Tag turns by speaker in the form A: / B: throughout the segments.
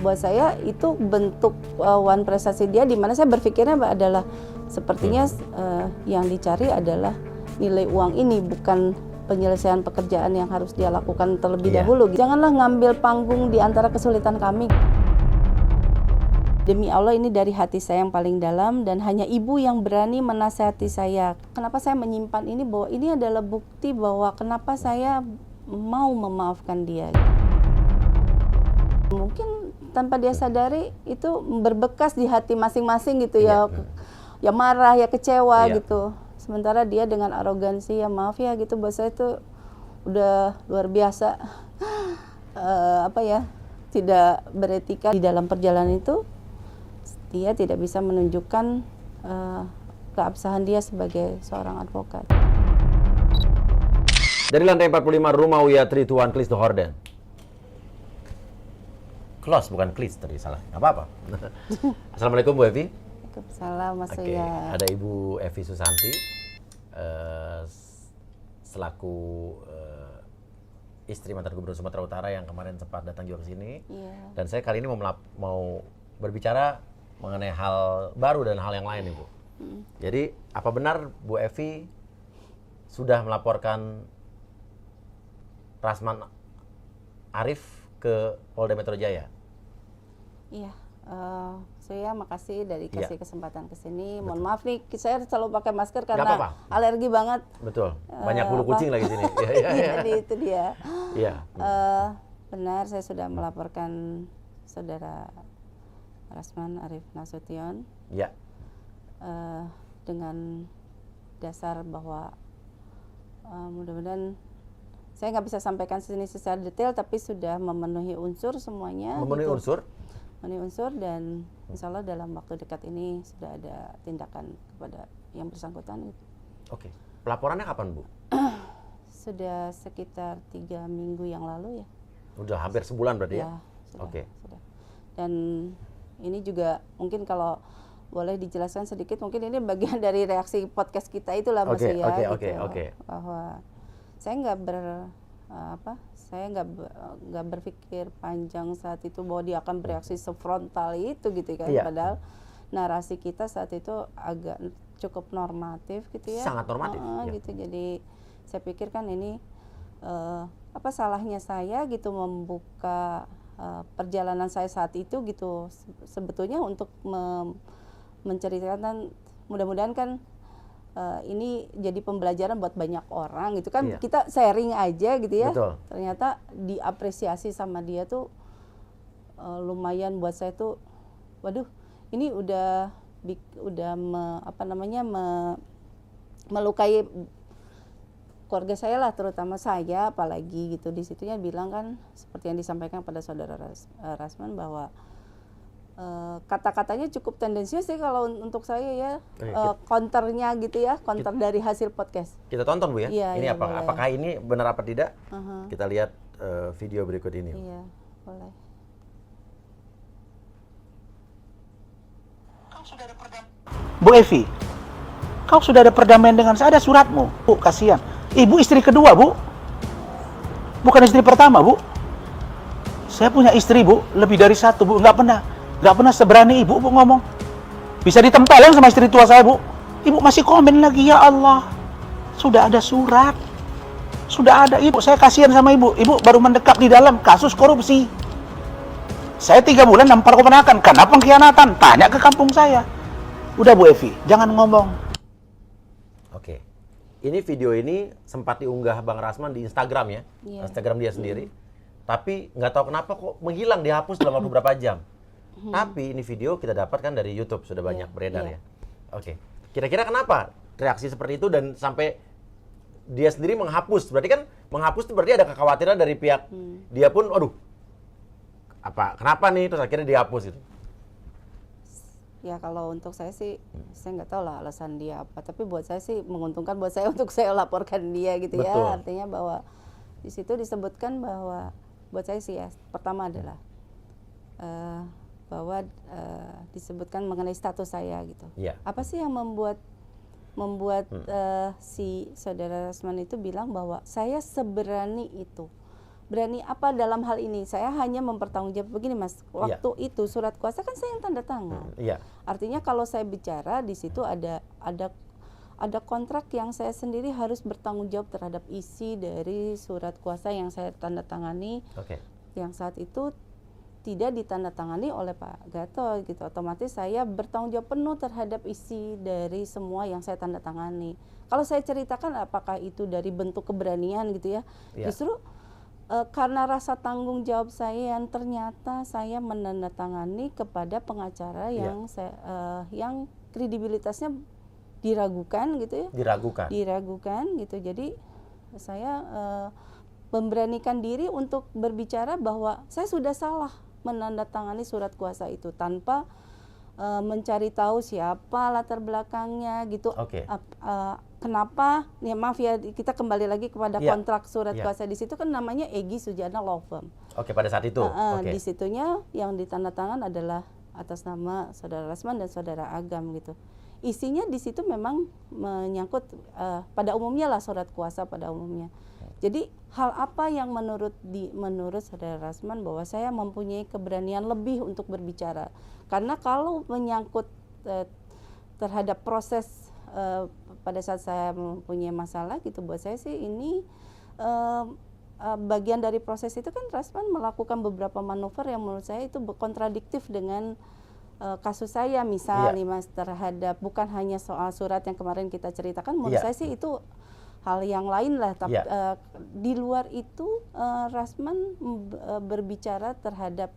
A: buat saya itu bentuk one prestasi dia, di mana saya berpikirnya adalah sepertinya yang dicari adalah nilai uang ini, bukan penyelesaian pekerjaan yang harus dia lakukan terlebih dahulu. Janganlah ngambil panggung di antara kesulitan kami. Demi Allah, ini dari hati saya yang paling dalam, dan hanya ibu yang berani menasihati saya. Kenapa saya menyimpan ini, bahwa ini adalah bukti bahwa kenapa saya mau memaafkan dia. Mungkin tanpa dia sadari itu berbekas di hati masing-masing gitu ya. Ya marah, ya kecewa gitu. Sementara dia dengan arogansi, ya maaf ya gitu, buat saya itu udah luar biasa. Tidak beretika di dalam perjalanan itu. Dia tidak bisa menunjukkan keabsahan dia sebagai seorang advokat.
B: Dari lantai 45 rumah Uya 321 Clis de Horden. Close, bukan Clis tadi, salah. Nggak apa-apa. Assalamualaikum Bu Evi.
A: Waalaikumsalam Mas Uya.
B: Ada Ibu Evi Susanti selaku istri mantan Gubernur Sumatera Utara yang kemarin sempat datang juga ke sini. Dan saya kali ini mau berbicara mengenai hal baru dan hal yang lain, Ibu. Jadi, apa benar Bu Evi sudah melaporkan Rasman Arif ke Polda Metro Jaya?
A: Iya, saya makasih dari kasih kesempatan ke sini. Mohon maaf nih, saya selalu pakai masker karena alergi banget.
B: Betul, banyak bulu kucing lagi sini.
A: Jadi itu dia.
B: Iya.
A: Benar, saya sudah melaporkan saudara Rasman Arif Nasution dengan dasar bahwa mudah-mudahan saya nggak bisa sampaikan sini secara detail, tapi sudah memenuhi unsur semuanya.
B: Memenuhi unsur?
A: Memenuhi unsur, dan insya Allah dalam waktu dekat ini sudah ada tindakan kepada yang bersangkutan.
B: Oke, pelaporannya kapan, Bu?
A: Sudah sekitar 3 minggu yang lalu ya.
B: Udah hampir sebulan berarti ya?
A: Sudah. Dan ini juga mungkin kalau boleh dijelaskan sedikit, mungkin ini bagian dari reaksi podcast kita itulah Mas Uya. Oke. Bahwa saya nggak berpikir panjang saat itu bahwa dia akan bereaksi sefrontal itu gitu kan. Padahal narasi kita saat itu agak cukup normatif gitu ya.
B: Sangat normatif.
A: Gitu. Jadi saya pikir kan ini apa salahnya saya gitu membuka perjalanan saya saat itu gitu, sebetulnya untuk menceritakan, mudah-mudahan kan ini jadi pembelajaran buat banyak orang gitu kan. Kita sharing aja gitu ya.
B: Betul. Ternyata
A: diapresiasi sama dia tuh lumayan buat saya tuh, waduh, ini udah melukai keluarga saya lah, terutama saya, apalagi gitu. Di situnya bilang kan seperti yang disampaikan pada saudara Rasman bahwa kata-katanya cukup tendensius sih kalau untuk saya ya, counternya gitu ya, counter dari hasil podcast.
B: Kita tonton Bu ya. Ini apakah ini benar apa tidak? Kita lihat video berikut ini.
A: Iya, boleh.
C: Bu Evi, kau sudah ada perdamaian dengan saya, ada suratmu. Bu, kasihan. Ibu istri kedua, Bu. Bukan istri pertama, Bu. Saya punya istri, Bu, lebih dari satu, Bu. Nggak pernah seberani Ibu, Bu, ngomong. Bisa ditempelin sama istri tua saya, Bu. Ibu masih komen lagi, ya Allah. Sudah ada surat. Sudah ada, Ibu. Saya kasihan sama Ibu. Ibu baru mendekap di dalam kasus korupsi. Saya 3 bulan nampar keponakan karena pengkhianatan. Tanya ke kampung saya. Udah, Bu Evi, jangan ngomong.
B: Oke. Ini video ini sempat diunggah Bang Rasman di Instagram ya, Instagram dia sendiri. Tapi nggak tahu kenapa kok menghilang, dihapus dalam waktu berapa jam. Tapi ini video kita dapatkan dari YouTube, sudah banyak beredar ya. Oke. Kira-kira kenapa reaksi seperti itu dan sampai dia sendiri menghapus? Berarti kan menghapus itu berarti ada kekhawatiran dari pihak dia pun, aduh, kenapa nih, terus akhirnya dihapus itu.
A: Ya kalau untuk saya sih, saya nggak tahu lah alasan dia apa. Tapi buat saya sih menguntungkan buat saya untuk saya laporkan dia gitu.
B: Betul.
A: Ya. Artinya bahwa di situ disebutkan bahwa buat saya sih ya, pertama adalah bahwa disebutkan mengenai status saya gitu. Apa sih yang membuat si saudara Rasman itu bilang bahwa saya seberani itu berani apa dalam hal ini? Saya hanya mempertanggungjawab begini, Mas. Waktu itu surat kuasa kan saya yang tanda tangan.
B: Iya.
A: Artinya kalau saya bicara di situ ada kontrak yang saya sendiri harus bertanggung jawab terhadap isi dari surat kuasa yang saya tanda tangani.
B: Oke.
A: Yang saat itu tidak ditandatangani oleh Pak Gatot gitu. Otomatis saya bertanggung jawab penuh terhadap isi dari semua yang saya tanda tangani. Kalau saya ceritakan apakah itu dari bentuk keberanian gitu ya.
B: Iya.
A: Justru karena rasa tanggung jawab saya yang ternyata saya menandatangani kepada pengacara yang yang kredibilitasnya diragukan gitu ya. Diragukan gitu. Jadi saya memberanikan diri untuk berbicara bahwa saya sudah salah menandatangani surat kuasa itu tanpa mencari tahu siapa latar belakangnya gitu. Kenapa? Ya maaf ya, kita kembali lagi kepada kontrak surat kuasa di situ kan namanya Egy Sujana Law Firm.
B: Oke, pada saat itu.
A: Di situnya yang ditandatangan adalah atas nama Saudara Rasman dan Saudara Agam gitu. Isinya di situ memang menyangkut pada umumnya lah surat kuasa pada umumnya. Jadi hal apa yang menurut Saudara Rasman bahwa saya mempunyai keberanian lebih untuk berbicara? Karena kalau menyangkut terhadap proses pada saat saya mempunyai masalah gitu, buat saya sih ini bagian dari proses itu kan Rasman melakukan beberapa manuver yang menurut saya itu kontradiktif dengan kasus saya misalnya Mas, terhadap bukan hanya soal surat yang kemarin kita ceritakan, menurut saya sih itu hal yang lain lah. Tapi di luar itu Rasman berbicara terhadap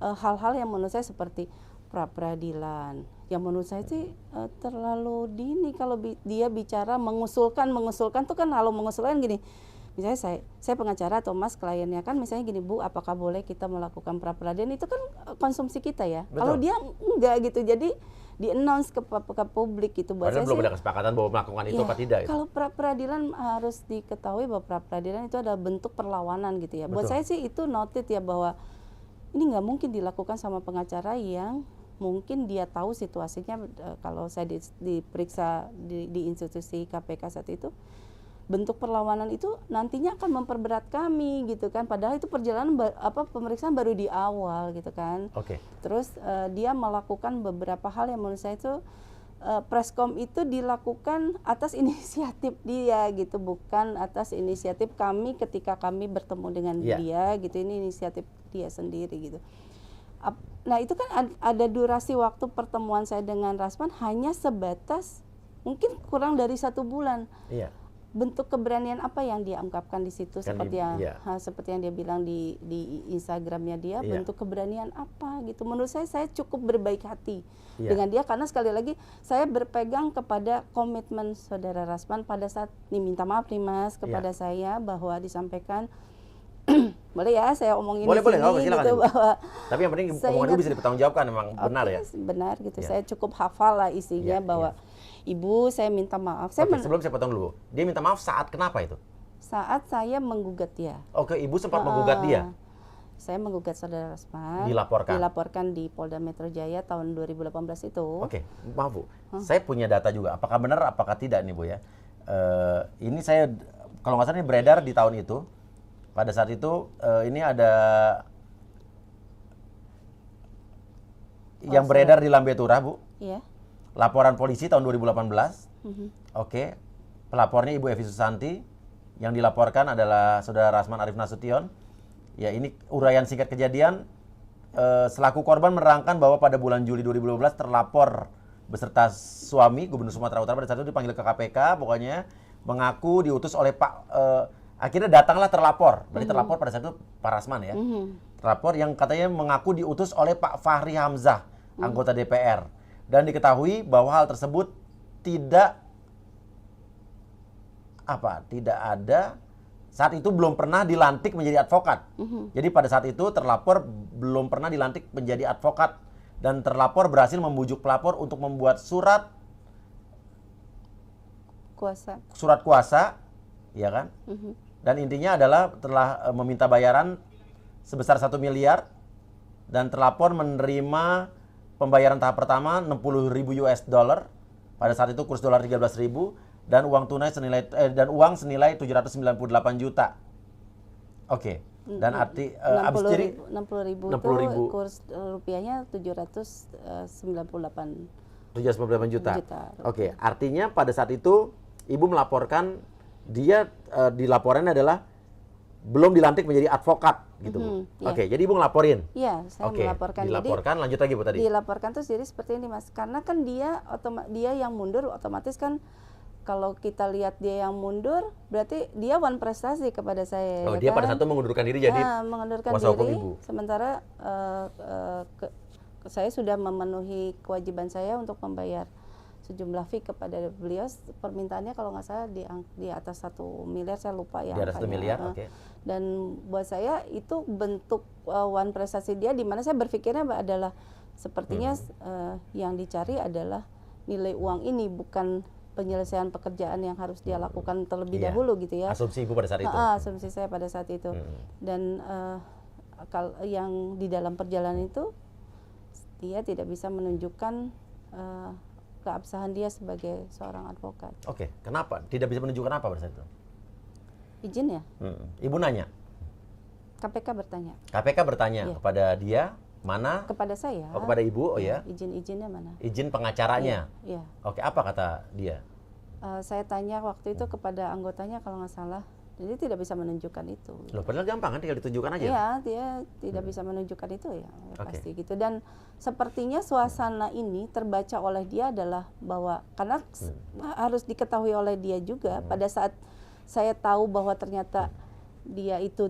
A: hal-hal yang menurut saya seperti pra peradilan, yang menurut saya sih terlalu dini kalau dia bicara mengusulkan tuh kan kalau mengusulkan gini, misalnya saya pengacara atau Mas kliennya kan misalnya gini, Bu, apakah boleh kita melakukan pra peradilan, itu kan konsumsi kita ya. Kalau dia enggak gitu, jadi di-announce ke publik gitu. Buat
B: Padahal
A: saya
B: belum
A: sih,
B: ada kesepakatan bahwa melakukan itu apa tidak.
A: Kalau pra peradilan harus diketahui bahwa pra peradilan itu adalah bentuk perlawanan gitu ya. Buat saya sih itu noted ya, bahwa ini nggak mungkin dilakukan sama pengacara yang mungkin dia tahu situasinya. Kalau saya diperiksa di institusi KPK saat itu, bentuk perlawanan itu nantinya akan memperberat kami gitu kan, padahal itu perjalanan pemeriksaan baru di awal gitu kan. Terus dia melakukan beberapa hal yang menurut saya itu preskom itu dilakukan atas inisiatif dia gitu, bukan atas inisiatif kami ketika kami bertemu dengan dia gitu. Ini inisiatif dia sendiri gitu. Nah itu kan ada durasi waktu pertemuan saya dengan Rasman hanya sebatas mungkin kurang dari 1 bulan. Bentuk keberanian apa yang dia ungkapkan di situ, kan seperti yang dia bilang di Instagramnya dia, bentuk keberanian apa gitu. Menurut saya cukup berbaik hati dengan dia, karena sekali lagi saya berpegang kepada komitmen Saudara Rasman pada saat minta maaf nih Mas kepada saya, bahwa disampaikan boleh ya saya omongin
B: boleh,
A: di sini gitu, bahwa
B: tapi yang penting omongan itu bisa dipertanggungjawabkan, memang benar ya.
A: Benar gitu. Saya cukup hafal lah isinya, bahwa Ibu, saya minta maaf.
B: Sebelum saya potong dulu, dia minta maaf saat kenapa itu?
A: Saat saya menggugat dia.
B: Ibu sempat menggugat dia?
A: Saya menggugat Saudara Rasman.
B: Dilaporkan
A: di Polda Metro Jaya tahun 2018 itu.
B: Maaf Bu, saya punya data juga. Apakah benar, apakah tidak nih Bu ya? Ini saya, kalau nggak salah ini beredar di tahun itu. Pada saat itu ini ada yang beredar di Lambe Turah Bu.
A: Iya.
B: Laporan polisi tahun 2018. Pelapornya Ibu Evi Susanti. Yang dilaporkan adalah Saudara Rasman Arif Nasution. Ya, ini uraian singkat kejadian. Selaku korban menerangkan bahwa pada bulan Juli 2012 terlapor beserta suami Gubernur Sumatera Utara pada saat itu dipanggil ke KPK, pokoknya mengaku diutus oleh akhirnya datanglah terlapor. Berarti terlapor pada saat itu Pak Rasman ya. Terlapor yang katanya mengaku diutus oleh Pak Fahri Hamzah, anggota DPR. Dan diketahui bahwa hal tersebut tidak ada, saat itu belum pernah dilantik menjadi advokat. Jadi pada saat itu terlapor belum pernah dilantik menjadi advokat, dan terlapor berhasil membujuk pelapor untuk membuat surat kuasa, ya kan? Dan intinya adalah telah meminta bayaran sebesar 1 miliar, dan terlapor menerima pembayaran tahap pertama 60.000 US dollar. Pada saat itu kurs dolar 13.000, dan uang tunai senilai uang senilai 798 juta. Dan habis ciri
A: 60.000 itu
B: 60.000.
A: kurs rupiahnya 798
B: 798 juta.
A: Juta.
B: Oke, artinya pada saat itu ibu melaporkan dia di laporannya adalah belum dilantik menjadi advokat gitu. Bu.
A: Iya.
B: Oke, jadi ibu ngelaporin.
A: Iya, saya
B: Oke,
A: melaporkan.
B: dilaporkan, lanjut lagi Bu tadi.
A: Dilaporkan tuh jadi seperti ini Mas, karena kan dia yang mundur otomatis kan kalau kita lihat dia yang mundur berarti dia wan prestasi kepada saya.
B: Oh,
A: ya
B: dia pada
A: kan?
B: saat itu mengundurkan diri jadi
A: mengundurkan
B: kuasa hukum
A: diri.
B: ibu.
A: Sementara saya sudah memenuhi kewajiban saya untuk membayar sejumlah fee kepada beliau. Permintaannya kalau nggak salah di atas 1 miliar, saya lupa ya.
B: Di atas 1
A: angkanya.
B: miliar, oke.
A: Dan buat saya itu bentuk wan prestasi dia, di mana saya berpikirnya adalah sepertinya yang dicari adalah nilai uang ini, bukan penyelesaian pekerjaan yang harus dia lakukan terlebih
B: Iya.
A: dahulu gitu ya.
B: Asumsi ibu pada saat itu.
A: Asumsi saya pada saat itu. Dan yang di dalam perjalanan itu dia tidak bisa menunjukkan keabsahan dia sebagai seorang advokat.
B: Oke, kenapa? Tidak bisa menunjukkan apa pada saat itu?
A: Izin ya?
B: Ibu nanya.
A: KPK bertanya
B: KPK bertanya
A: Iya.
B: kepada dia mana?
A: kepada saya.
B: Oh, kepada ibu, oh ya.
A: Izin-izinnya mana?
B: Izin pengacaranya.
A: Iya.
B: Oke, apa kata dia?
A: Saya tanya waktu itu kepada anggotanya kalau nggak salah, jadi tidak bisa menunjukkan itu.
B: Loh, padahal gampang kan, tinggal ditunjukkan aja.
A: Iya, dia tidak bisa menunjukkan itu ya,
B: Oke.
A: pasti gitu. Dan sepertinya suasana ini terbaca oleh dia adalah bahwa karena harus diketahui oleh dia juga pada saat saya tahu bahwa ternyata dia itu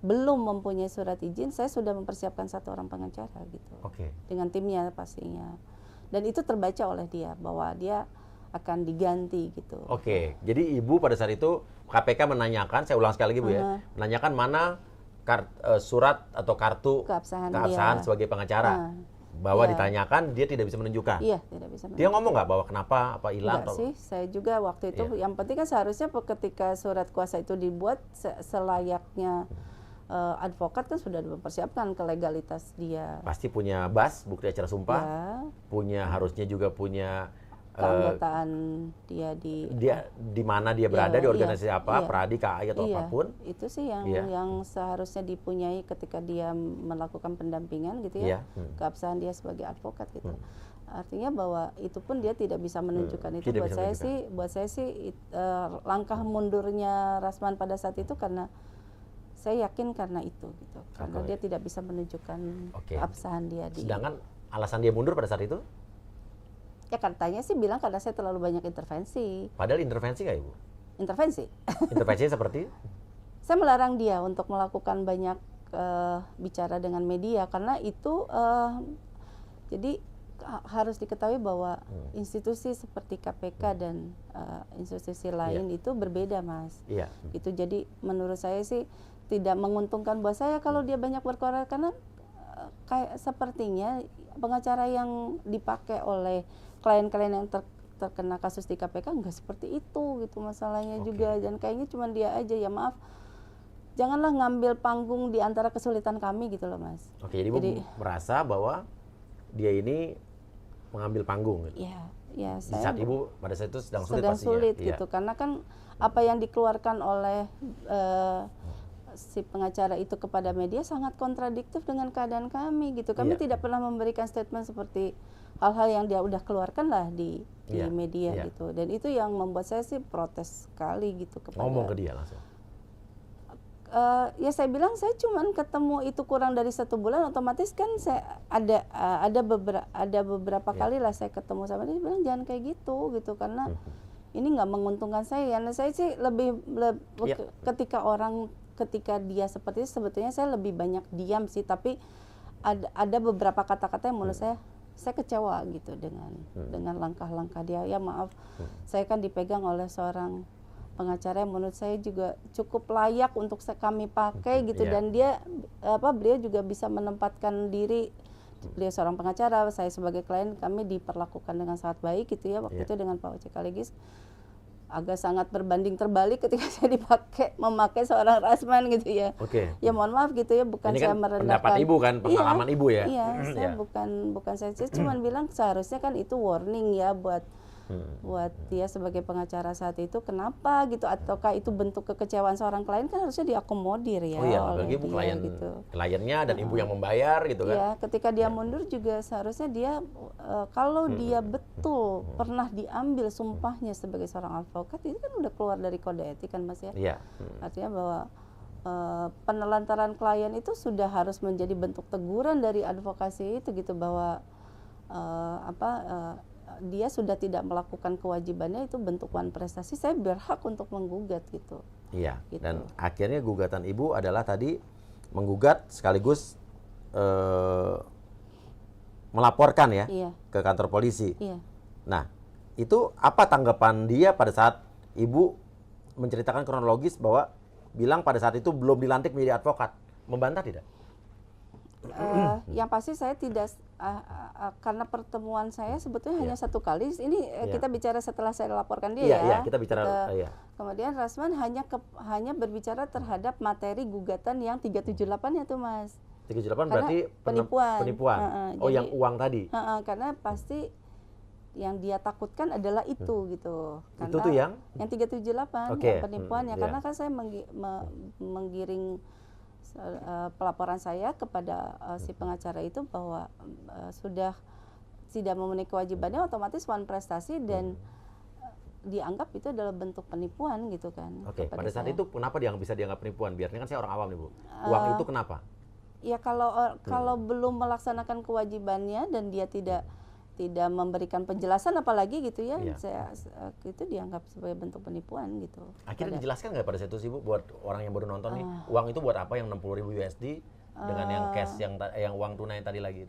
A: belum mempunyai surat izin, saya sudah mempersiapkan 1 orang pengacara gitu.
B: Oke.
A: Dengan timnya pastinya. Dan itu terbaca oleh dia bahwa dia akan diganti gitu.
B: Oke, jadi ibu pada saat itu KPK menanyakan, saya ulang sekali lagi Bu ya, menanyakan mana surat atau kartu
A: Keabsahan dia.
B: sebagai pengacara. Bahwa
A: Iya.
B: ditanyakan dia tidak bisa menunjukkan.
A: Iya, tidak bisa.
B: Dia ngomong nggak bahwa kenapa, apa hilang?
A: Enggak sih, saya juga waktu itu
B: Iya.
A: yang penting kan seharusnya ketika surat kuasa itu dibuat selayaknya advokat kan sudah mempersiapkan kelegalitas dia.
B: Pasti punya bukti acara sumpah,
A: Ya,
B: harusnya juga punya
A: keanggotaan dia
B: di mana dia berada, di organisasi apa,
A: iya.
B: Pradi, KAI atau
A: Iya,
B: apapun.
A: itu sih yang
B: Iya.
A: yang seharusnya dipunyai ketika dia melakukan pendampingan gitu
B: Iya.
A: ya. Keabsahan dia sebagai advokat gitu. Artinya bahwa itu pun dia tidak bisa menunjukkan itu.
B: Tidak
A: Buat
B: bisa
A: saya sih langkah mundurnya Rasman pada saat itu karena saya yakin karena itu gitu. Karena
B: Oke.
A: dia tidak bisa menunjukkan
B: Oke.
A: keabsahan dia
B: Sedangkan alasan dia mundur pada saat itu?
A: ya katanya sih bilang karena saya terlalu banyak intervensi.
B: Padahal intervensi nggak Ibu?
A: Intervensi.
B: Intervensinya seperti?
A: Saya melarang dia untuk melakukan banyak bicara dengan media karena itu jadi harus diketahui bahwa institusi seperti KPK dan institusi lain itu berbeda, Mas.
B: Iya.
A: Itu jadi menurut saya sih tidak menguntungkan buat saya kalau dia banyak berkoar karena kayak sepertinya pengacara yang dipakai oleh klien-klien yang terkena kasus di KPK nggak seperti itu gitu masalahnya juga, dan kayaknya cuma dia aja. Ya maaf, janganlah ngambil panggung di antara kesulitan kami gitu loh, Mas.
B: Oke, jadi Ibu merasa bahwa dia ini mengambil panggung gitu.
A: Ya
B: Di
A: saya
B: saat Ibu pada saat itu sedang sulit
A: sedang
B: pastinya.
A: sulit
B: Iya.
A: gitu karena kan apa yang dikeluarkan oleh si pengacara itu kepada media sangat kontradiktif dengan keadaan kami gitu. Kami
B: Iya.
A: tidak pernah memberikan statement seperti hal-hal yang dia udah keluarkan lah di
B: Iya.
A: media
B: Iya.
A: gitu. Dan itu yang membuat saya sih protes sekali gitu kepada.
B: Ngomong ke dia langsung.
A: Ya saya bilang saya cuman ketemu itu kurang dari 1 bulan, otomatis kan saya ada beberapa kali lah saya ketemu sama dia, bilang jangan kayak gitu karena ini nggak menguntungkan saya. Nah saya sih lebih ketika dia seperti itu sebetulnya saya lebih banyak diam sih, tapi ada beberapa kata-kata yang menurut saya kecewa gitu dengan langkah-langkah dia. Ya maaf, saya kan dipegang oleh seorang pengacara yang menurut saya juga cukup layak untuk kami pakai gitu, dan beliau juga bisa menempatkan diri. Beliau seorang pengacara, saya sebagai klien, kami diperlakukan dengan sangat baik gitu ya waktu itu dengan Pak Oce Kaligis. Agak sangat berbanding terbalik ketika saya memakai seorang Rasman gitu ya.
B: Oke.
A: Ya mohon maaf gitu ya, bukan
B: Ini
A: saya
B: kan
A: merendahkan.
B: pendapat Ibu kan, pengalaman Ibu ya.
A: Iya, saya bukan saya cuma bilang seharusnya kan itu warning ya buat buat dia sebagai pengacara saat itu, kenapa gitu, ataukah itu bentuk kekecewaan seorang klien, kan harusnya diakomodir ya
B: Oh iya,
A: oleh
B: apalagi ibu
A: dia
B: klien,
A: gitu.
B: kliennya dan ibu yang membayar gitu kan.
A: Ya, ketika dia mundur juga seharusnya dia kalau dia betul pernah diambil sumpahnya sebagai seorang advokat, itu kan udah keluar dari kode etik kan Mas ya.
B: Iya.
A: Artinya bahwa penelantaran klien itu sudah harus menjadi bentuk teguran dari advokasi itu gitu, bahwa dia sudah tidak melakukan kewajibannya, itu bentuk wan prestasi, saya berhak untuk menggugat gitu.
B: Iya.
A: Gitu.
B: Dan akhirnya gugatan ibu adalah tadi menggugat sekaligus melaporkan ya
A: Iya.
B: ke kantor polisi.
A: Iya.
B: Nah, itu apa tanggapan dia pada saat ibu menceritakan kronologis bahwa bilang pada saat itu belum dilantik menjadi advokat? Membantah tidak?
A: Yang pasti saya tidak, karena pertemuan saya sebetulnya hanya satu kali. Ini kita bicara setelah saya laporkan dia
B: Iya,
A: ya.
B: iya, kita bicara, iya.
A: Kemudian Rasman hanya berbicara terhadap materi gugatan yang 378 ya tuh Mas.
B: 38
A: Karena
B: berarti
A: penipuan.
B: penipuan. Oh,
A: Jadi,
B: yang uang tadi.
A: Karena pasti yang dia takutkan adalah itu gitu. Karena
B: Itu tuh yang
A: 378
B: Oke.
A: yang penipuan ya.
B: Iya.
A: Karena kan saya menggiring pelaporan saya kepada si pengacara itu bahwa sudah tidak memenuhi kewajibannya, otomatis wan prestasi dan dianggap itu adalah bentuk penipuan gitu kan.
B: Oke,
A: kepada
B: pada saat
A: saya.
B: itu kenapa dia bisa dianggap penipuan? Biarnya kan saya orang awam nih Bu. Uang itu kenapa?
A: Ya kalau belum melaksanakan kewajibannya dan dia tidak memberikan penjelasan apalagi gitu ya,
B: Iya.
A: itu dianggap sebagai bentuk penipuan gitu.
B: Akhirnya dijelaskan nggak pada saat itu sih Bu, buat orang yang baru nonton nih, uang itu buat apa yang 60.000 USD dengan yang cash yang uang tunai tadi lagi?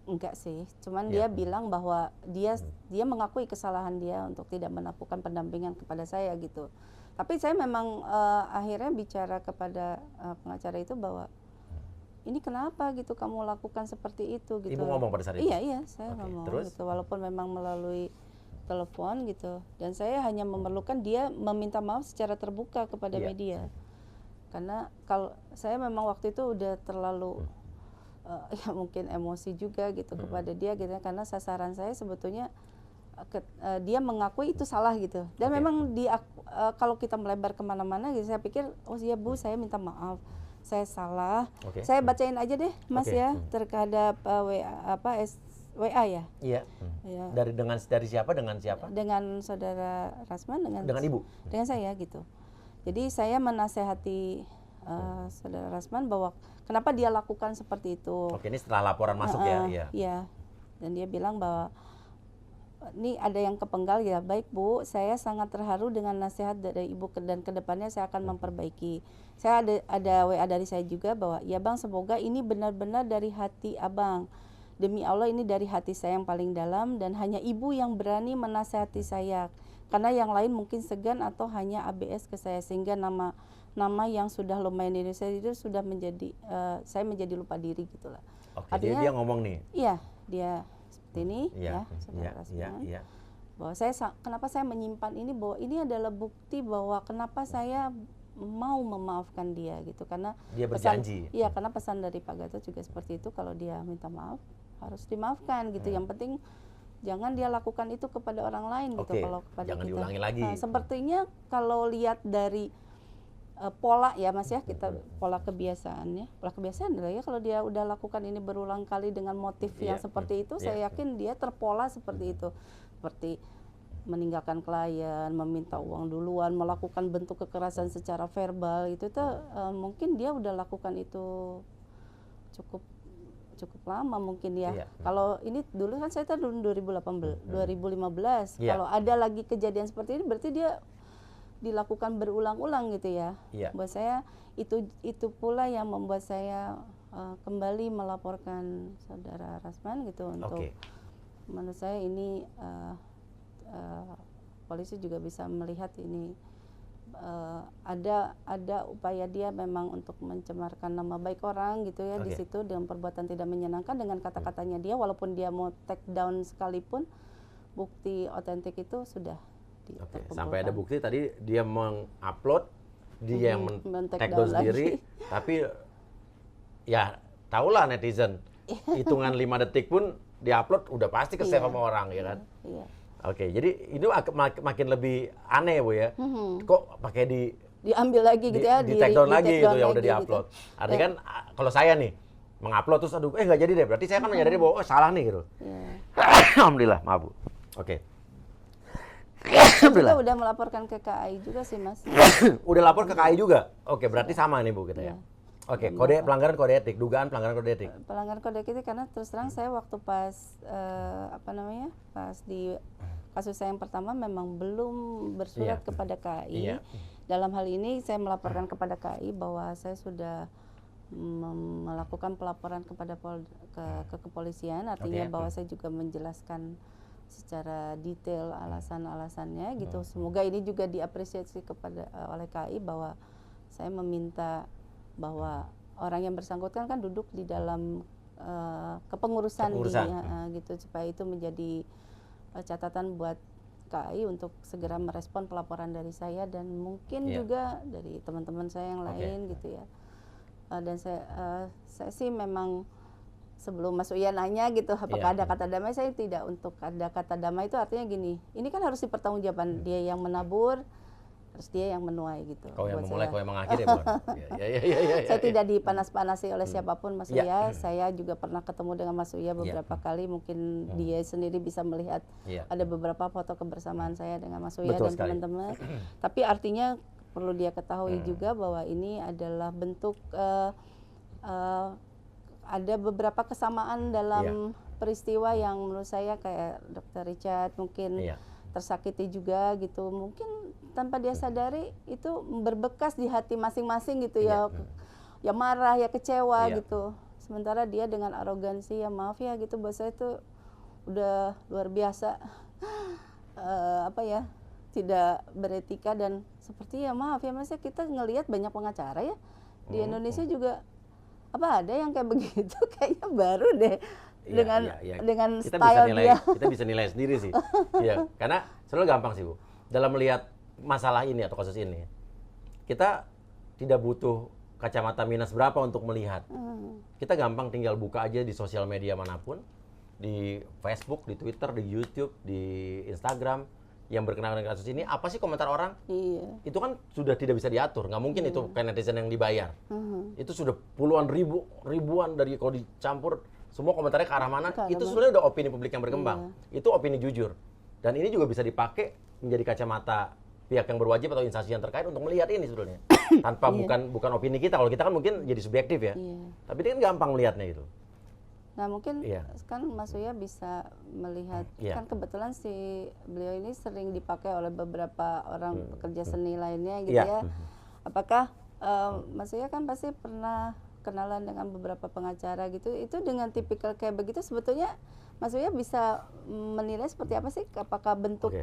A: Enggak sih, cuman
B: Iya.
A: dia bilang bahwa dia mengakui kesalahan dia untuk tidak melakukan pendampingan kepada saya gitu. Tapi saya memang akhirnya bicara kepada pengacara itu bahwa ini kenapa gitu kamu lakukan seperti itu gitu.
B: Ibu ngomong pada saat itu?
A: Iya, saya
B: Oke,
A: ngomong
B: terus?
A: gitu, walaupun memang melalui telepon gitu. Dan saya hanya memerlukan dia meminta maaf secara terbuka kepada
B: Iya.
A: media. Karena kalau saya memang waktu itu udah terlalu ya mungkin emosi juga gitu kepada dia gitu, karena sasaran saya sebetulnya dia mengakui itu salah gitu. Dan
B: Oke.
A: memang kalau kita melebar kemana-mana gitu, saya pikir oh iya Bu, saya minta maaf, saya salah.
B: Oke.
A: Saya bacain aja deh Mas
B: Oke.
A: ya terhadap WA ya.
B: Iya.
A: Ya.
B: Dari siapa dengan siapa?
A: Dengan saudara Rasman dengan
B: Ibu.
A: dengan saya gitu. Jadi saya menasehati saudara Rasman bahwa kenapa dia lakukan seperti itu.
B: Oke, ini setelah laporan masuk ya. Iya.
A: Iya. Dan dia bilang bahwa ini ada yang kepenggal ya. Baik Bu, saya sangat terharu dengan nasihat dari Ibu dan kedepannya saya akan memperbaiki. Saya ada WA dari saya juga bahwa ya Bang, semoga ini benar-benar dari hati Abang. Demi Allah ini dari hati saya yang paling dalam dan hanya Ibu yang berani menasihati saya. Karena yang lain mungkin segan atau hanya ABS ke saya, sehingga nama yang sudah lumayan di Indonesia itu sudah menjadi saya menjadi lupa diri gitulah.
B: Oke,
A: Artinya,
B: dia ngomong nih.
A: Iya, dia seperti ini
B: Iya.
A: ya, saudara Rasman.
B: Iya.
A: Bahwa kenapa saya menyimpan ini, bahwa ini adalah bukti bahwa kenapa saya mau memaafkan dia gitu, karena
B: Dia berjanji.
A: Iya, karena pesan dari Pak Gatot juga seperti itu, kalau dia minta maaf harus dimaafkan gitu. Yang penting jangan dia lakukan itu kepada orang lain gitu.
B: Oke,
A: Kalau kepada
B: jangan
A: kita.
B: diulangi lagi.
A: Nah, sepertinya kalau lihat dari pola ya Mas ya, kita pola kebiasaannya, pola kebiasaan adalah ya kalau dia udah lakukan ini berulang kali dengan motif yang
B: Iya.
A: seperti itu, saya yakin dia terpola seperti itu, seperti meninggalkan klien, meminta uang duluan, melakukan bentuk kekerasan secara verbal, itu tuh mungkin dia udah lakukan itu cukup lama mungkin ya.
B: Iya.
A: Kalau ini dulu kan saya tahun 2015.
B: Iya.
A: Kalau ada lagi kejadian seperti ini berarti dia dilakukan berulang-ulang gitu ya.
B: Iya.
A: Buat saya itu pula yang membuat saya kembali melaporkan saudara Rasman gitu untuk
B: Oke.
A: menurut saya ini polisi juga bisa melihat ini ada upaya dia memang untuk mencemarkan nama baik orang gitu ya. Di
B: Oke.
A: situ dengan perbuatan tidak menyenangkan, dengan kata-katanya dia, walaupun dia mau take down sekalipun bukti otentik itu sudah
B: Oke,
A: terkumpulkan.
B: sampai ada bukti tadi dia mengupload, dia yang
A: Men-take
B: men-take
A: down
B: down sendiri, tapi ya tahulah netizen, hitungan 5 detik pun diupload udah pasti ke-save
A: Iya.
B: sama orang ya kan.
A: Iya.
B: Oke, jadi itu makin lebih aneh Bu ya. Kok pakai
A: Diambil lagi gitu ya,
B: di take down lagi
A: take
B: gitu
A: down
B: yang udah
A: lagi
B: diupload.
A: gitu.
B: Artinya kan kalau saya nih mengupload terus aduh nggak jadi deh, berarti saya kan menyadari bahwa salah nih gitu.
A: Iya.
B: Alhamdulillah, maaf Bu. Oke.
A: Kita
B: Alhamdulillah.
A: udah melaporkan ke KAI juga sih Mas.
B: Udah lapor ke KAI juga. Oke, berarti sama nih Bu kita ya.
A: Iya.
B: Oke, pelanggaran kode etik, dugaan pelanggaran kode etik.
A: Pelanggaran kode etik karena terus terang saya waktu pas pas di kasus saya yang pertama memang belum bersurat
B: Iya.
A: kepada KAI.
B: Iya.
A: Dalam hal ini saya melaporkan kepada KAI bahwa saya sudah melakukan pelaporan kepada ke kepolisian, artinya
B: Oke.
A: bahwa saya juga menjelaskan secara detail alasan-alasannya gitu. Semoga ini juga diapresiasi oleh KAI bahwa saya meminta bahwa orang yang bersangkutan kan duduk di dalam kepengurusan gitu, supaya itu menjadi catatan buat KAI untuk segera merespon pelaporan dari saya dan mungkin juga dari teman-teman saya yang lain gitu ya. Dan saya sih memang sebelum Mas Uya nanya gitu apakah ada kata damai, saya tidak untuk ada kata damai. Itu artinya gini, ini kan harus dipertanggungjawabkan, dia yang menabur terus dia yang menuai gitu.
B: Kau yang
A: buat
B: memulai,
A: saya.
B: kau yang mengakhiri bukan? Ya.
A: Saya tidak dipanas-panasi oleh siapapun Mas
B: Ya.
A: Uya. Saya juga pernah ketemu dengan Mas Uya beberapa kali. Mungkin dia sendiri bisa melihat ada beberapa foto kebersamaan saya dengan Mas Uya
B: Betul
A: dan
B: sekali.
A: teman-teman. Tapi artinya perlu dia ketahui juga bahwa ini adalah bentuk ada beberapa kesamaan dalam peristiwa yang menurut saya kayak Dr. Richard mungkin tersakiti juga gitu. Mungkin tanpa dia sadari itu berbekas di hati masing-masing gitu ya. Ya marah, ya kecewa gitu. Sementara dia dengan arogansi, ya maaf ya gitu, buat saya itu udah luar biasa tidak beretika. Dan seperti ya maaf ya Mas, kita ngelihat banyak pengacara ya di Indonesia juga ada yang kayak begitu. Kayaknya baru deh dengan
B: kita
A: style dia.
B: Kita bisa nilai sendiri sih. Iya, karena selalu gampang sih Bu. Dalam melihat masalah ini atau kasus ini, kita tidak butuh kacamata minus berapa untuk melihat. Kita gampang tinggal buka aja di sosial media manapun, di Facebook, di Twitter, di YouTube, di Instagram, yang berkenaan dengan kasus ini, apa sih komentar orang?
A: Iya.
B: Itu kan sudah tidak bisa diatur, nggak mungkin itu kayak netizen yang dibayar. Itu sudah puluhan ribuan dari kalau dicampur, semua komentarnya ke arah mana, itu sebenarnya udah opini publik yang berkembang. Itu opini jujur. Dan ini juga bisa dipakai menjadi kacamata pihak yang berwajib atau instansi yang terkait untuk melihat ini sebetulnya. Tanpa bukan opini kita. Kalau kita kan mungkin jadi subjektif ya. Tapi dia kan gampang melihatnya itu.
A: Nah mungkin kan Mas Uya bisa melihat, kan kebetulan beliau ini sering dipakai oleh beberapa orang pekerja seni lainnya gitu ya. Apakah Mas Uya kan pasti pernah kenalan dengan beberapa pengacara gitu, itu dengan tipikal kayak begitu sebetulnya Mas Uya bisa menilai seperti apa sih? Apakah bentuk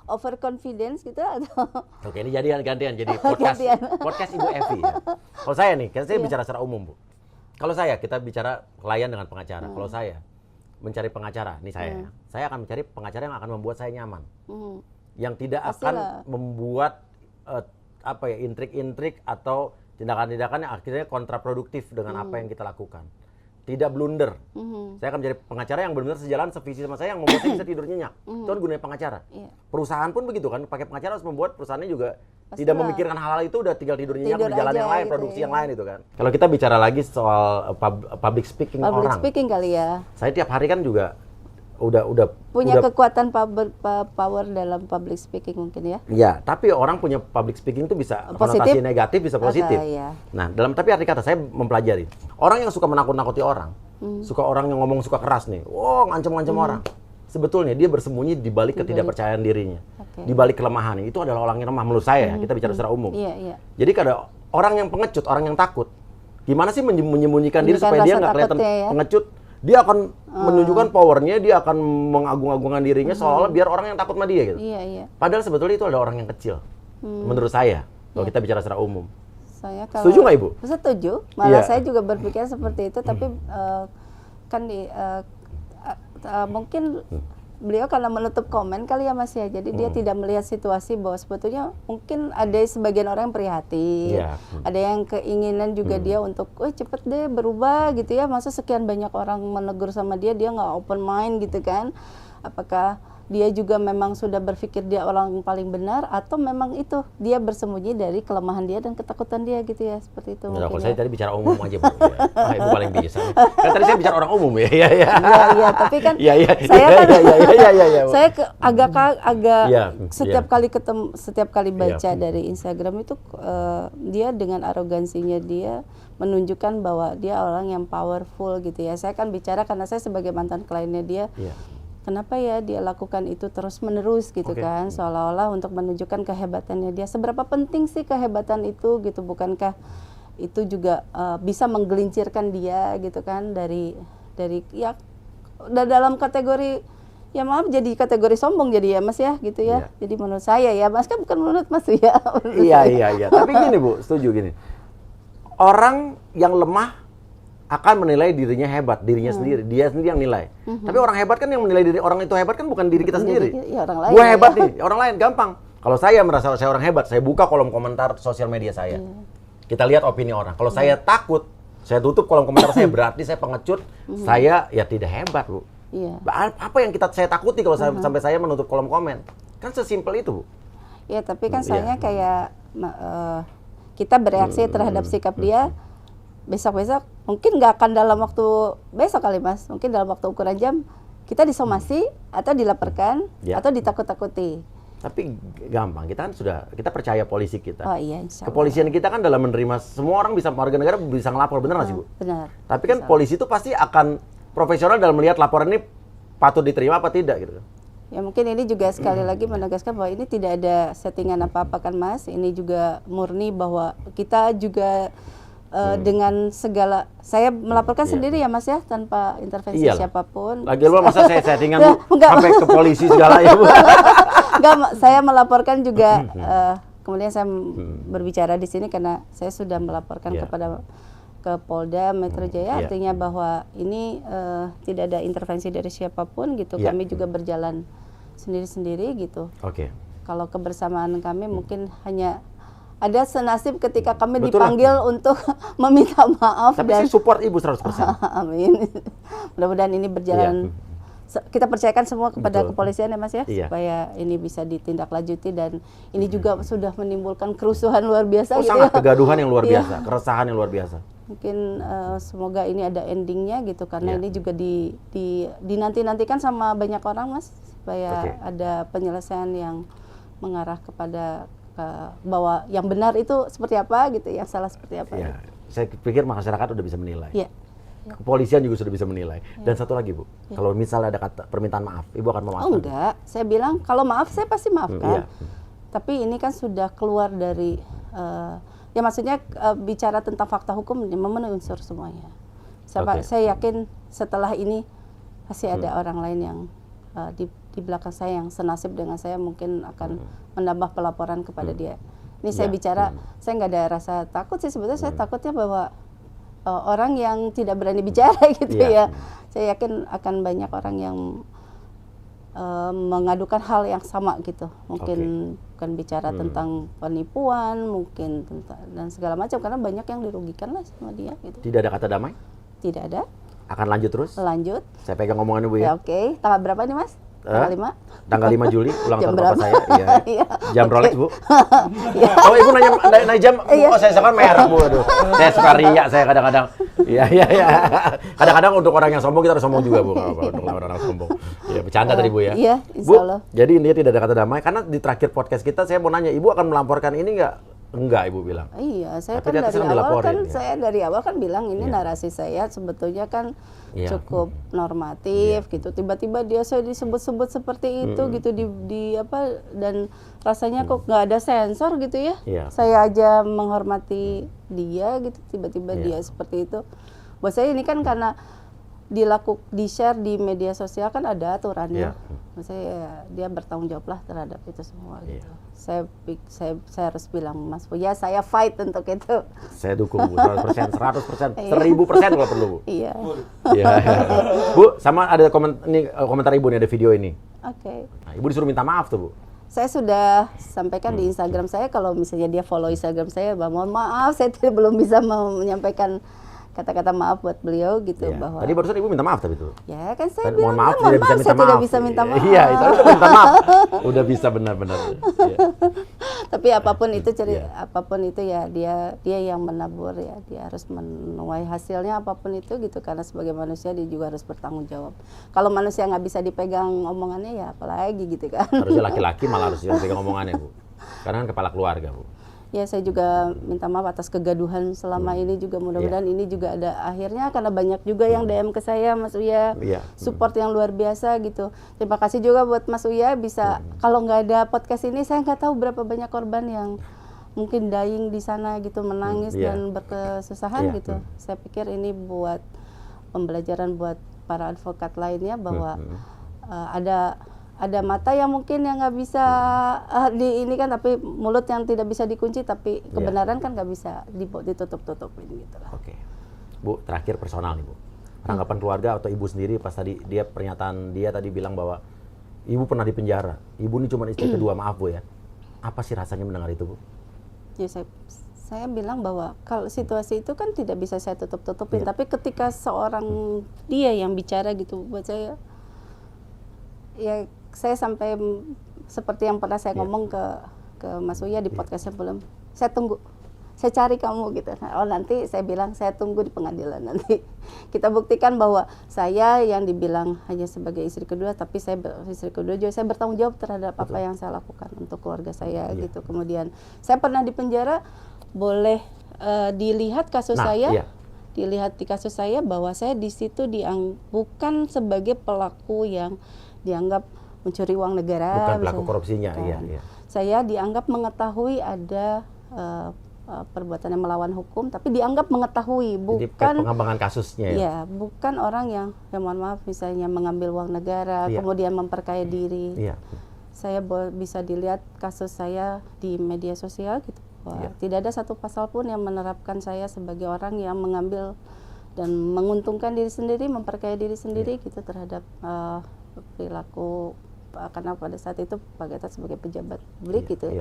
A: overconfidence gitu atau?
B: Oke, ini gantian jadi podcast Ibu Evi ya. Kalau saya nih, kan saya bicara secara umum Bu. Kalau kita bicara klien dengan pengacara. Kalau saya mencari pengacara, nih saya akan mencari pengacara yang akan membuat saya nyaman, yang tidak akan membuat intrik-intrik atau tindakan-tindakan yang akhirnya kontraproduktif dengan apa yang kita lakukan. Tidak blunder. Saya akan mencari pengacara yang benar-benar sejalan sevisi sama saya, yang membuat saya bisa tidur nyenyak. Itu kan gunanya pengacara. Perusahaan pun begitu kan, pakai pengacara harus membuat perusahaannya juga tidak memikirkan hal-hal itu, udah tinggal tidur nyenyak di jalan yang lain, gitu, produksi yang lain itu kan. Kalau kita bicara lagi soal public speaking orang.
A: Public speaking kali ya.
B: Saya tiap hari kan juga udah
A: punya kekuatan power dalam public speaking mungkin ya.
B: Iya, tapi orang punya public speaking itu bisa konotasi negatif, bisa positif. Nah, tapi arti kata saya mempelajari. Orang yang suka menakut-nakuti orang, suka orang yang ngomong suka keras nih, ngancem-ngancem orang. Sebetulnya dia bersembunyi di balik ketidakpercayaan dirinya. Di balik kelemahan itu adalah orang yang lemah menurut saya. Kita bicara secara umum. Jadi kalau orang yang pengecut, orang yang takut, gimana sih menyembunyikan diri supaya dia nggak kelihatan pengecut? Dia akan menunjukkan powernya, dia akan mengagung-agungkan dirinya seolah-olah biar orang yang takut sama dia gitu. Padahal sebetulnya itu adalah orang yang kecil. Menurut saya, kalau kita bicara secara umum. Setuju nggak Ibu?
A: Setuju. Malah saya juga berpikir seperti itu, tapi kan mungkin beliau karena menutup komen kali ya Mas ya. Jadi dia tidak melihat situasi bahwa sebetulnya mungkin ada sebagian orang yang prihatin.
B: Iya.
A: Ada yang keinginan juga dia untuk cepet deh berubah gitu ya. Masa sekian banyak orang menegur sama dia nggak open mind gitu kan. Apakah dia juga memang sudah berpikir dia orang yang paling benar atau memang itu dia bersembunyi dari kelemahan dia dan ketakutan dia gitu ya, seperti itu.
B: Nah, kalau
A: mungkin
B: saya
A: ya.
B: tadi bicara umum aja Bu. Ya. Ah, Ibu paling bisa. Kan tadi saya bicara orang umum ya. Iya, iya.
A: Iya, tapi kan
B: Iya, iya.
A: saya kan
B: Iya.
A: saya agak
B: Iya,
A: setiap
B: iya.
A: kali ketemu, setiap kali baca
B: Iya.
A: dari Instagram itu dia dengan arogansinya dia menunjukkan bahwa dia orang yang powerful gitu ya. Saya kan bicara karena saya sebagai mantan kliennya dia.
B: Iya.
A: Kenapa ya dia lakukan itu terus-menerus gitu
B: Oke.
A: kan, seolah-olah untuk menunjukkan kehebatannya dia. Seberapa penting sih kehebatan itu gitu, bukankah itu juga bisa menggelincirkan dia gitu kan dari ya dalam kategori ya maaf jadi kategori sombong jadi ya Mas ya gitu ya.
B: Iya.
A: Jadi menurut saya ya Mas, kan bukan menurut Mas ya. menurut
B: Iya,
A: saya.
B: iya. Tapi gini Bu, setuju gini. Orang yang lemah akan menilai dirinya hebat, dirinya sendiri. Dia sendiri yang nilai. Tapi orang hebat kan yang menilai diri orang itu hebat kan bukan diri kita sendiri.
A: Ya, orang lain
B: Gue
A: ya.
B: hebat nih, orang lain gampang. Kalau saya merasa saya orang hebat, saya buka kolom komentar sosial media saya. Kita lihat opini orang. Kalau saya takut, saya tutup kolom komentar saya, berarti saya pengecut, saya ya tidak hebat, Bu.
A: Iya.
B: Apa yang saya takuti kalau sampai saya menutup kolom komen? Kan sesimpel itu, Bu.
A: Ya, tapi kan
B: Iya.
A: soalnya kayak kita bereaksi terhadap sikap dia besok-besok mungkin nggak akan dalam waktu besok kali Mas, mungkin dalam waktu ukuran jam kita disomasi atau dilaporkan
B: Ya.
A: atau ditakut-takuti.
B: Tapi gampang, kita kan kita percaya polisi kita.
A: Oh iya, insya Allah.
B: Kepolisian kita kan dalam menerima, semua orang bisa, warga negara bisa ngelapor, bener nggak sih Bu?
A: Benar.
B: Tapi kan polisi itu pasti akan profesional dalam melihat laporan ini patut diterima apa tidak gitu.
A: Ya mungkin ini juga sekali lagi menegaskan bahwa ini tidak ada settingan apa-apa kan Mas. Ini juga murni bahwa kita juga dengan segala, saya melaporkan
B: Iya.
A: sendiri ya Mas ya, tanpa intervensi
B: Iyalah.
A: siapapun.
B: Lagi lu masa saya settingan Bu
A: Enggak.
B: sampai ke polisi segala ya Bu.
A: Enggak, saya melaporkan juga kemudian saya berbicara di sini karena saya sudah melaporkan
B: Iya.
A: ke Polda Metro Jaya,
B: Iya.
A: artinya bahwa ini tidak ada intervensi dari siapapun gitu.
B: Iya.
A: Kami juga berjalan sendiri-sendiri gitu.
B: Oke.
A: Kalau kebersamaan kami mungkin hanya ada senasib ketika kami
B: Betul lah.
A: dipanggil untuk meminta maaf
B: Tapi
A: dan
B: saya support Ibu 100%.
A: amin. Mudah-mudahan ini berjalan. Kita percayakan semua kepada
B: Betul.
A: kepolisian ya Mas ya,
B: Iya.
A: supaya ini bisa ditindaklanjuti dan ini juga sudah menimbulkan kerusuhan luar biasa
B: Oh,
A: gitu
B: sangat
A: ya.
B: kegaduhan yang luar
A: Iya.
B: biasa, keresahan yang luar biasa.
A: Mungkin semoga ini ada endingnya gitu karena
B: Iya.
A: ini juga dinanti-nantikan sama banyak orang Mas, supaya
B: Oke.
A: ada penyelesaian yang mengarah kepada bahwa yang benar itu seperti apa gitu, yang salah seperti apa.
B: Ya, saya pikir masyarakat udah bisa menilai.
A: Iya.
B: Kepolisian juga sudah bisa menilai. Dan satu lagi Bu, kalau misalnya ada kata permintaan maaf, Ibu akan memaafkan.
A: Oh enggak, saya bilang kalau maaf saya pasti maafkan.
B: Iya.
A: Tapi ini kan sudah keluar dari ya maksudnya bicara tentang fakta hukum memenuhi unsur semuanya.
B: Oke.
A: Saya yakin setelah ini pasti ada orang lain yang di belakang saya yang senasib dengan saya mungkin akan menambah pelaporan kepada dia. Ini saya
B: Ya.
A: bicara, saya nggak ada rasa takut sih sebetulnya. Saya takutnya bahwa orang yang tidak berani bicara gitu
B: Iya.
A: ya. Saya yakin akan banyak orang yang mengadukan hal yang sama gitu. Mungkin bukan bicara tentang penipuan, mungkin tentang dan segala macam karena banyak yang dirugikan lah sama dia gitu.
B: Tidak ada kata damai?
A: Tidak ada.
B: Akan lanjut terus?
A: Lanjut.
B: Saya pegang omongan Ibu
A: Ya,
B: ya.
A: oke. Tanggal berapa nih Mas? Tanggal 5?
B: Tanggal 5 Juli, ulang
A: Jam
B: tahun
A: berapa?
B: bapak saya. Iya.
A: Iya.
B: Jam
A: Oke.
B: Rolex Bu. Oh Ibu nanya jam,
A: Iya.
B: oh saya suka merek Bu. Aduh. Saya suka ria, saya kadang-kadang. Iya. Kadang-kadang untuk orang yang sombong kita harus sombong juga Bu. Nggak apa-apa, untuk orang sombong. Iya, bercanda tadi Bu ya.
A: Iya,
B: Bu,
A: insya Allah.
B: jadi intinya tidak ada kata damai. Karena di terakhir podcast kita saya mau nanya, Ibu akan melamporkan ini nggak? Enggak, Ibu bilang.
A: Iya, saya
B: Tapi
A: kan
B: ternyata
A: dari
B: sedang
A: awal
B: dilaporin, ya.
A: saya dari awal kan bilang ini
B: Iya.
A: narasi saya sebetulnya kan
B: Iya.
A: cukup normatif gitu. Tiba-tiba dia saya disebut-sebut seperti itu gitu di apa dan rasanya kok nggak ada sensor gitu ya.
B: Iya.
A: Saya aja menghormati dia gitu, tiba-tiba
B: Iya.
A: dia seperti itu. Buat saya ini kan karena di-share di media sosial kan ada aturannya.
B: Iya.
A: Maksudnya ya, dia bertanggung jawab lah terhadap itu semua
B: Iya.
A: gitu. Saya harus bilang Mas Buya, saya fight untuk itu.
B: Saya dukung Bu, 100%, 100%, 1000% kalau perlu Bu.
A: Iya.
B: Iya. Bu, sama ada komentar Ibu nih, ada video ini.
A: Oke.
B: Nah, Ibu disuruh minta maaf tuh Bu.
A: Saya sudah sampaikan di Instagram saya, kalau misalnya dia follow Instagram saya, bahwa mohon maaf saya belum bisa menyampaikan kata-kata maaf buat beliau gitu,
B: Iya.
A: bahwa
B: Tadi barusan Ibu minta maaf tapi tuh.
A: ya kan saya
B: Mohon
A: bilang
B: maaf,
A: mohon
B: tidak bisa
A: maaf,
B: minta
A: saya
B: maaf.
A: tidak bisa minta maaf.
B: Iya, itu harus minta maaf. Udah bisa benar-benar. Iya.
A: Tapi apapun itu
B: Iya.
A: apapun itu ya dia yang menabur ya, dia harus menuai hasilnya apapun itu gitu, karena sebagai manusia dia juga harus bertanggung jawab. Kalau manusia nggak bisa dipegang omongannya ya apalagi gitu kan.
B: Harusnya laki-laki malah harus yang pegang omongannya Bu. Karena kan kepala keluarga Bu.
A: Ya saya juga minta maaf atas kegaduhan selama ini juga, mudah-mudahan ini juga ada akhirnya, karena banyak juga yang DM ke saya Mas Uya,
B: Iya.
A: support yang luar biasa gitu. Terima kasih juga buat Mas Uya, bisa kalau nggak ada podcast ini saya nggak tahu berapa banyak korban yang mungkin dying di sana gitu, menangis
B: Iya.
A: dan berkesusahan
B: Iya.
A: gitu. Saya pikir ini buat pembelajaran buat para advokat lainnya bahwa ada mata yang mungkin yang nggak bisa di ini kan, tapi mulut yang tidak bisa dikunci, tapi kebenaran kan nggak bisa ditutup-tutupin gitu lah.
B: Oke. Bu, terakhir personal nih Bu. Tanggapan keluarga atau Ibu sendiri pas tadi pernyataan dia tadi bilang bahwa Ibu pernah di penjara. Ibu ini cuma istri kedua, maaf Bu ya. Apa sih rasanya mendengar itu Bu?
A: Ya saya bilang bahwa kalau situasi itu kan tidak bisa saya tutup-tutupin, tapi ketika seorang dia yang bicara gitu buat saya, ya saya sampai seperti yang pernah saya ngomong ke Mas Uya di podcast sebelum, saya tunggu, saya cari kamu gitu. Oh nanti saya bilang saya tunggu di pengadilan, nanti kita buktikan bahwa saya yang dibilang hanya sebagai istri kedua, tapi saya istri kedua juga saya bertanggung jawab terhadap apa yang saya lakukan untuk keluarga saya gitu. Kemudian saya pernah di penjara, boleh dilihat kasus saya. Dilihat di kasus saya bahwa saya di situ bukan sebagai pelaku yang dianggap mencuri uang negara.
B: Bukan pelaku korupsinya,
A: bukan.
B: iya.
A: Saya dianggap mengetahui ada perbuatan yang melawan hukum, tapi dianggap mengetahui,
B: Jadi
A: bukan
B: pengembangan kasusnya ya.
A: ya, bukan orang yang mohon maaf misalnya mengambil uang negara, kemudian memperkaya diri.
B: Iya.
A: Saya bisa dilihat kasus saya di media sosial gitu. Wah, tidak ada satu pasal pun yang menerapkan saya sebagai orang yang mengambil dan menguntungkan diri sendiri, memperkaya diri sendiri gitu terhadap perilaku, karena pada saat itu Pak Gatot sebagai pejabat publik gitu.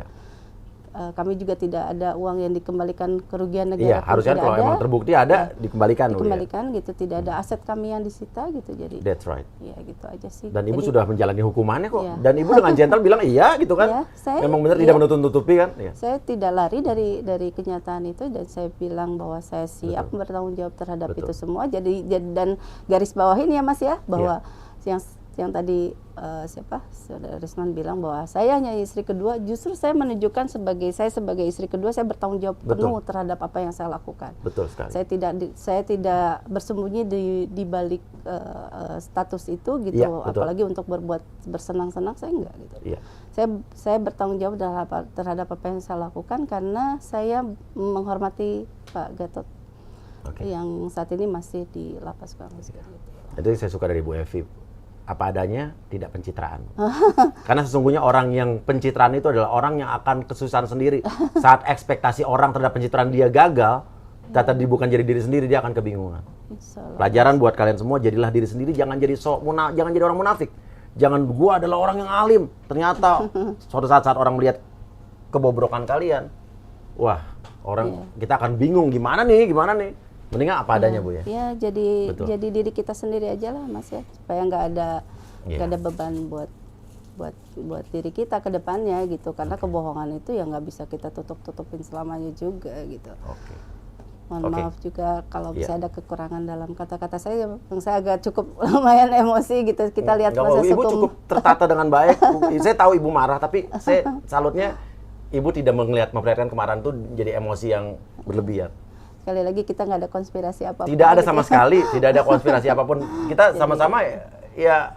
A: Kami juga tidak ada uang yang dikembalikan, kerugian negara.
B: Iya, harusnya kalau emang terbukti ada dikembalikan.
A: Dikembalikan gitu, tidak ada aset kami yang disita gitu, jadi.
B: That's right.
A: Ya gitu aja sih.
B: Dan Ibu
A: Jadi,
B: sudah menjalani hukumannya kok.
A: Iya.
B: Dan Ibu dengan gentle bilang iya gitu kan.
A: Iya, saya-
B: Memang benar
A: iya.
B: tidak menutup-nutupi kan. Iya.
A: saya tidak lari dari kenyataan itu, dan saya bilang bahwa saya siap bertanggung jawab terhadap
B: Betul.
A: itu semua. Jadi dan garis bawahin ya Mas ya, bahwa yang tadi Saudara Risman bilang bahwa saya hanya istri kedua, justru saya menunjukkan sebagai istri kedua, saya bertanggung jawab penuh terhadap apa yang saya lakukan.
B: Betul sekali.
A: Saya tidak bersembunyi di balik status itu gitu,
B: Iya, betul.
A: apalagi untuk berbuat bersenang-senang, saya enggak gitu.
B: Iya.
A: Saya bertanggung jawab terhadap apa yang saya lakukan, karena saya menghormati Pak Gatot yang saat ini masih di lapas Suka-Miskin.
B: Itu saya suka dari Bu Evi. Apa adanya, tidak pencitraan. Karena sesungguhnya orang yang pencitraan itu adalah orang yang akan kesusahan sendiri. Saat ekspektasi orang terhadap pencitraan dia gagal, ternyata bukan jadi diri sendiri, dia akan kebingungan. Pelajaran buat kalian semua, jadilah diri sendiri, jangan jadi jangan jadi orang munafik. Jangan gua adalah orang yang alim. Ternyata suatu saat orang melihat kebobrokan kalian, wah, kita akan bingung gimana nih. Mendingan apa adanya Bu ya.
A: Ya, jadi diri kita sendiri aja lah Mas ya, supaya nggak ada beban buat diri kita ke depannya gitu, karena kebohongan itu ya nggak bisa kita tutupin selamanya juga gitu. Mohon maaf juga kalau bisa ada kekurangan dalam kata-kata saya, yang saya agak cukup lumayan emosi gitu. Kita lihat proses
B: Ibu
A: hukum.
B: cukup tertata dengan baik. Saya tahu Ibu marah, tapi saya salutnya Ibu tidak memperlihatkan kemarahan itu jadi emosi yang berlebihan.
A: Sekali lagi kita nggak ada konspirasi apapun.
B: Tidak ada sama sekali, tidak ada konspirasi apapun. Kita sama-sama ya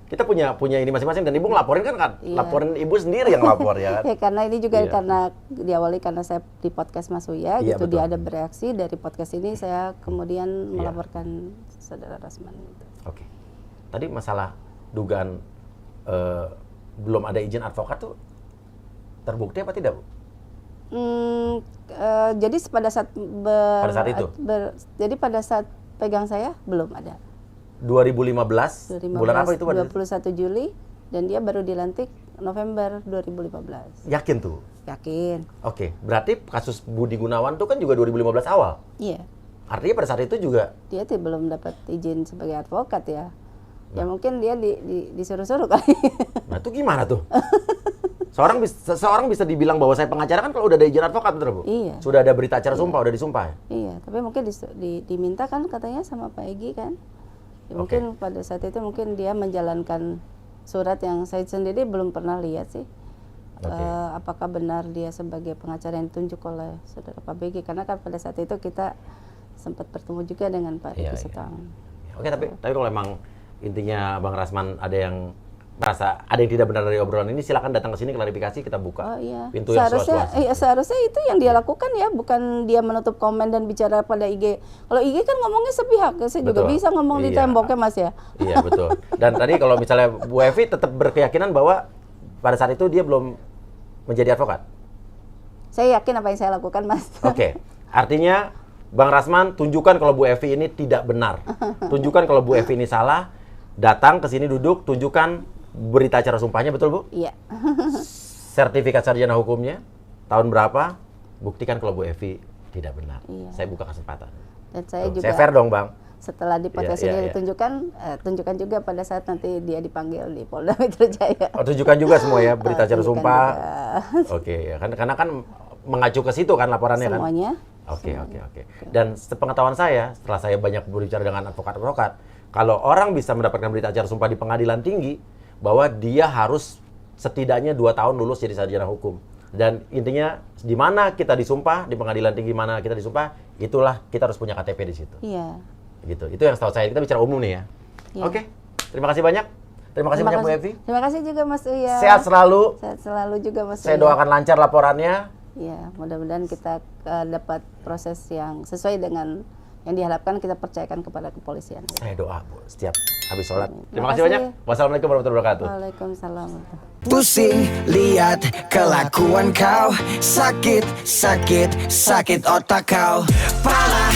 B: kita punya ini masing-masing dan ibu ngelaporin kan
A: Iya.
B: laporin ibu sendiri yang lapor ya kan.
A: Ya karena ini juga
B: Iya.
A: karena diawali karena saya di podcast Mas Uya
B: Iya,
A: gitu,
B: betul.
A: dia ada bereaksi dari podcast ini, saya kemudian
B: Iya.
A: melaporkan saudara Rasman gitu.
B: Oke. Tadi masalah dugaan belum ada izin advokat tuh terbukti apa tidak, Bu?
A: Jadi pada saat
B: Pada saat itu?
A: jadi pada saat pegang saya belum ada.
B: 2015, bulan apa itu pada
A: 21 Juli dan dia baru dilantik November 2015.
B: Yakin tuh?
A: Yakin.
B: Oke, berarti kasus Budi Gunawan tuh kan juga 2015 awal.
A: Iya.
B: Artinya pada saat itu juga
A: Dia belum dapat izin sebagai advokat ya. Ya mungkin dia disuruh-suruh kali.
B: nah itu gimana tuh? Seorang bisa dibilang bahwa saya pengacara kan kalau udah ada izin advokat, betul, Bu?
A: Iya.
B: Sudah ada berita acara sumpah, udah disumpah ya?
A: Iya, tapi mungkin diminta kan katanya sama Pak Egy kan. Ya,
B: Oke.
A: mungkin pada saat itu mungkin dia menjalankan surat yang saya sendiri belum pernah lihat sih.
B: Oke.
A: Apakah benar dia sebagai pengacara yang ditunjuk oleh saudara Pak Begi? Karena kan pada saat itu kita sempat bertemu juga dengan Pak
B: Iya,
A: Riki
B: iya.
A: Sutang.
B: Oke, tapi kalau emang intinya Bang Rasman ada yang merasa ada yang tidak benar dari obrolan ini, silakan datang ke sini klarifikasi, kita buka
A: Oh iya.
B: pintu yang
A: Seharusnya
B: seluas-luasnya.
A: seharusnya itu yang dia lakukan ya, bukan dia menutup komen dan bicara pada IG. Kalau IG kan ngomongnya sepihak, saya juga
B: Betul.
A: bisa ngomong di
B: Iya.
A: temboknya Mas ya.
B: Iya, betul. Dan tadi kalau misalnya Bu Evi tetap berkeyakinan bahwa pada saat itu dia belum menjadi advokat.
A: Saya yakin apa yang saya lakukan Mas.
B: Oke, artinya Bang Rasman tunjukkan kalau Bu Evi ini tidak benar. Tunjukkan kalau Bu Evi ini salah. Datang ke sini duduk, tunjukkan berita acara sumpahnya, betul Bu?
A: Iya.
B: Sertifikat sarjana hukumnya, tahun berapa? Buktikan kalau Bu Evi tidak benar.
A: Iya.
B: Saya buka kesempatan.
A: Dan saya
B: Tuh,
A: juga
B: saya fair dong, Bang.
A: setelah di podcast
B: Iya,
A: ini
B: iya.
A: ditunjukkan, tunjukkan juga pada saat nanti dia dipanggil di Polda Metro Jaya.
B: Oh, tunjukkan juga semua ya berita acara
A: Tunjukkan
B: sumpah.
A: juga.
B: Oke, ya kan karena kan mengacu ke situ kan laporannya kan.
A: Semuanya.
B: Oke. Dan sepengetahuan saya, setelah saya banyak berbicara dengan advokat-advokat, kalau orang bisa mendapatkan berita acara sumpah di pengadilan tinggi, bahwa dia harus setidaknya 2 tahun lulus jadi sarjana hukum. Dan intinya di mana kita disumpah, di pengadilan tinggi mana kita disumpah, itulah kita harus punya KTP di situ.
A: Iya.
B: Gitu. Itu yang setahu saya. Kita bicara umum nih ya.
A: Iya.
B: Oke. Terima kasih banyak. Terima kasih banyak Bu Evi.
A: Terima kasih juga Mas Uya.
B: Sehat selalu.
A: Sehat selalu juga Mas
B: Saya
A: Uya.
B: doakan lancar laporannya.
A: Ya, mudah-mudahan kita dapat proses yang sesuai dengan yang diharapkan, kita percayakan kepada kepolisian.
B: Saya doa, Bu, setiap habis sholat. Terima
A: Terima
B: kasih
A: kasih.
B: banyak. Wassalamualaikum warahmatullahi wabarakatuh.
A: Waalaikumsalam.
D: Pusing lihat kelakuan kau, sakit otak kau, pala